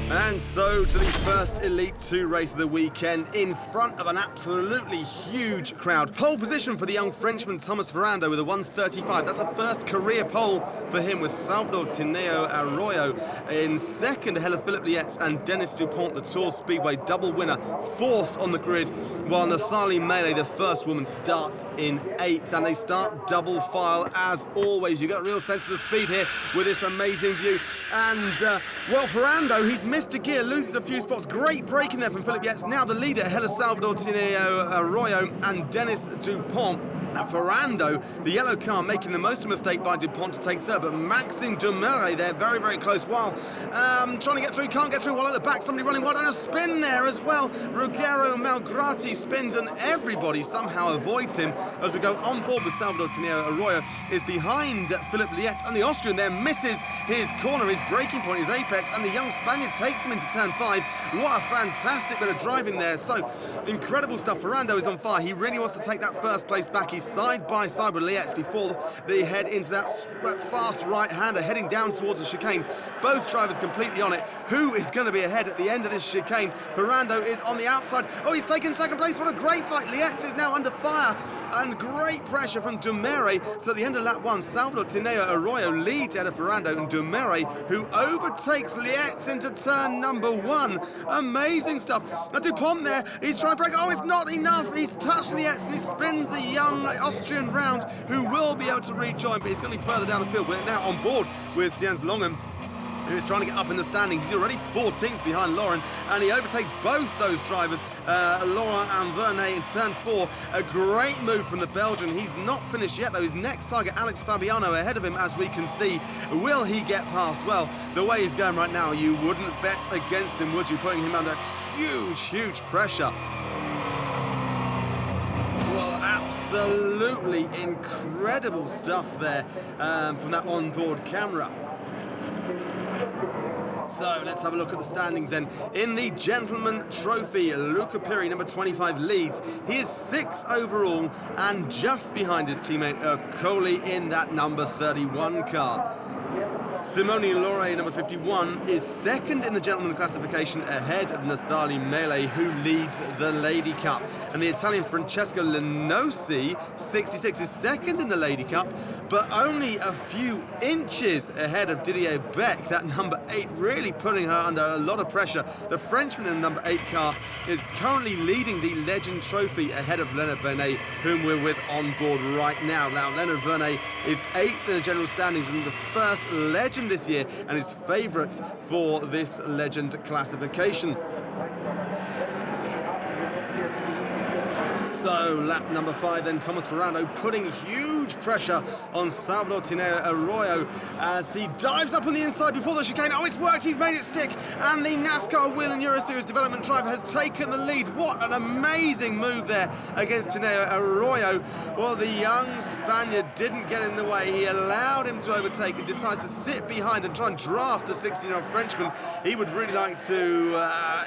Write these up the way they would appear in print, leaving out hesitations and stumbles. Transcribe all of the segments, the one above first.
And so to the first Elite 2 race of the weekend in front of an absolutely huge crowd. Pole position for the young Frenchman Thomas Ferrando with a 1:35. That's a first career pole for him, with Salvador Tineo Arroyo in second ahead of Philippe Lietz and Dennis Dupont, the Tour Speedway double winner, fourth on the grid, while Nathalie Melee, the first woman, starts in eighth. And they start double file as always. You get a real sense of the speed here with this amazing view. And, well, Ferrando, he's missed a gear, loses a few spots. Great break in there from Philippe Lietz. Now the leader ahead of Salvador Tineo Arroyo and Dennis Dupont. Ferrando, the yellow car, making the most of a mistake by Dupont to take third, but Maxime Dumouriez there, very, very close. While trying to get through, can't get through. While at the back, somebody running wide, and a spin there as well. Ruggero Malgrati spins, and everybody somehow avoids him as we go on board with Salvador Tineo Arroyo. Is behind Philippe Lietz, and the Austrian there misses his corner, his braking point, his apex, and the young Spaniard takes him into turn 5. What a fantastic bit of driving there. So incredible stuff. Ferrando is on fire. He really wants to take that first place back. He's side by side with Lietz before they head into that fast right-hander heading down towards the chicane. Both drivers completely on it. Who is going to be ahead at the end of this chicane? Ferrando is on the outside. Oh, he's taken second place. What a great fight. Lietz is now under fire, and great pressure from Dumouriez. So at the end of lap 1, Salvador Tineo Arroyo leads out of Ferrando, and Dumouriez, who overtakes Lietz into turn number 1. Amazing stuff. Now Dupont there, he's trying to break. Oh, it's not enough. He's touched Lietz, and he spins the young Austrian round, who will be able to rejoin, but he's going to be further down the field. We're now on board with Jens Longen, who's trying to get up in the standings. He's already 14th behind Lauren, and he overtakes both those drivers, Laurent and Vernet, in turn 4. A great move from the Belgian. He's not finished yet, though. His next target, Alex Fabiano, ahead of him, as we can see. Will he get past? Well, the way he's going right now, you wouldn't bet against him, would you? Putting him under huge, huge pressure. Absolutely incredible stuff there from that onboard camera. So let's have a look at the standings then. In the Gentleman Trophy, Luca Piri, number 25, leads. He is 6th overall and just behind his teammate Coley in that number 31 car. Simone Lore, number 51, is 2nd in the gentleman classification ahead of Nathalie Melee, who leads the Lady Cup. And the Italian Francesco Lenosi, 66, is 2nd in the Lady Cup, but only a few inches ahead of Didier Beck, that number 8, really putting her under a lot of pressure. The Frenchman in the number 8 car is currently leading the Legend Trophy ahead of Leonard Vernet, whom we're with on board right now. Now, Leonard Vernet is 8th in the general standings and the first Legend this year, and is favourites for this Legend classification. So, lap number 5 then, Thomas Ferrando putting huge pressure on Salvador Tineo Arroyo as he dives up on the inside before the chicane. Oh, it's worked, he's made it stick, and the NASCAR Wheel and Euro Series development driver has taken the lead. What an amazing move there against Tineo Arroyo. Well, the young Spaniard didn't get in the way. He allowed him to overtake and decides to sit behind and try and draft the 16-year-old Frenchman. He would really like to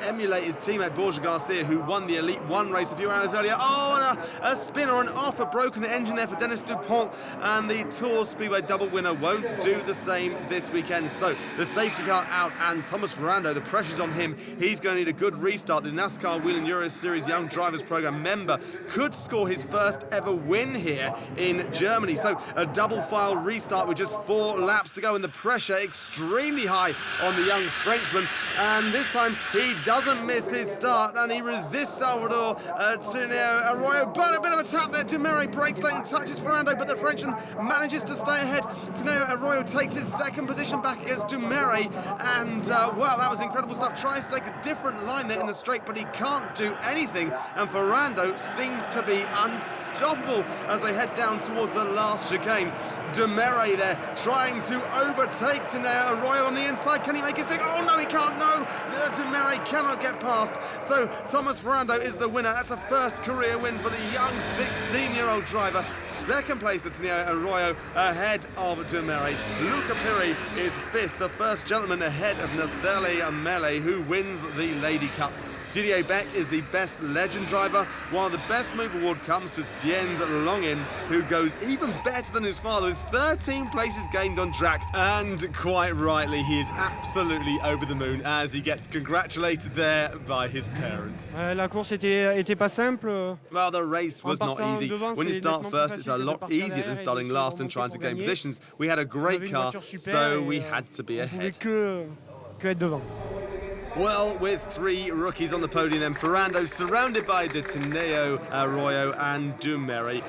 emulate his teammate Borja Garcia, who won the Elite 1 race a few hours earlier. Oh, and a spin or an off, a broken engine there for Dennis Dupont, and the Tour Speedway double winner won't do the same this weekend. So the safety car out, and Thomas Ferrando, the pressure's on him. He's going to need a good restart. The NASCAR Wheel and Euro Series Young Drivers Program member could score his first ever win here in Germany. So a double file restart with just 4 laps to go, and the pressure extremely high on the young Frenchman. And this time he doesn't miss his start, and he resists Salvador Tineo Arroyo, but a bit of a tap there. Dumouriez breaks late and touches Ferrando, but the Frenchman manages to stay ahead. Tineo Arroyo takes his 2nd position back against Dumouriez, and well, that was incredible stuff. Tries to take a different line there in the straight, but he can't do anything, and Ferrando seems to be unstoppable as they head down towards the last chicane. Dumouriez there trying to overtake Tineo Arroyo on the inside. Can he make his stick? Oh no, he can't. No, Dumouriez cannot get past. So Thomas Ferrando is the winner. That's a first career win for the young 16-year-old driver. 2nd place at Tineo Arroyo ahead of Dumouriez. Luca Piri is 5th, the first gentleman ahead of Nathalie Melee, who wins the Lady Cup. Didier Beck is the best legend driver, while the best move award comes to Stiens Longin, who goes even better than his father with 13 places gained on track. And quite rightly, he is absolutely over the moon as he gets congratulated there by his parents. La course était pas simple. Well, the race was not easy. When you start first, it's a lot easier than starting last and trying to gain positions. We had a great car, so we had to be ahead. Que être devant. Well, with 3 rookies on the podium, then Ferrando surrounded by De Tineo, Arroyo and Dumery.